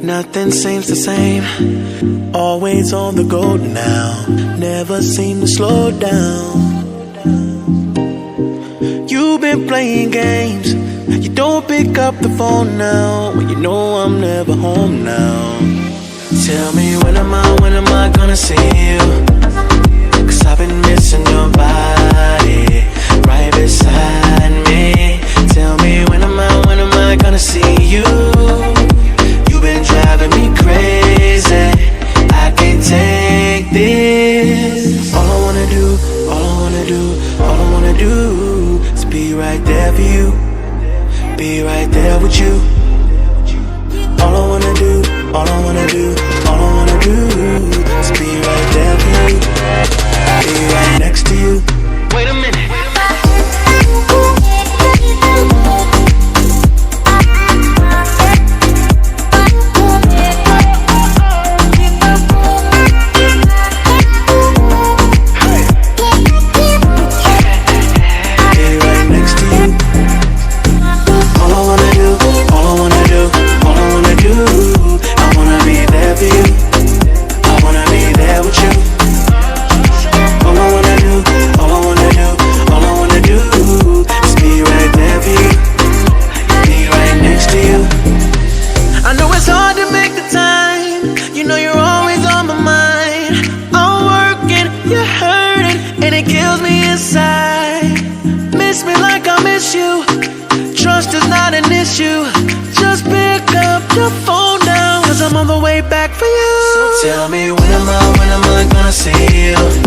Nothing seems the same. Always on the go now. Never seem to slow down. You've been playing games. You don't pick up the phone now when you know I'm never home now. Tell me when am I gonna see you? 'Cause I've been missing your body right beside me. Tell me when am I gonna see you? You've been driving me crazy. I can't take this. All I wanna do is be right there for you. Be right there with you. All I wanna do is be right there for you. Be right next to you. Wait a minute. Miss me like I miss you. Trust is not an issue. Just pick up your phone now, 'cause I'm on the way back for you. So tell me when am I gonna see you?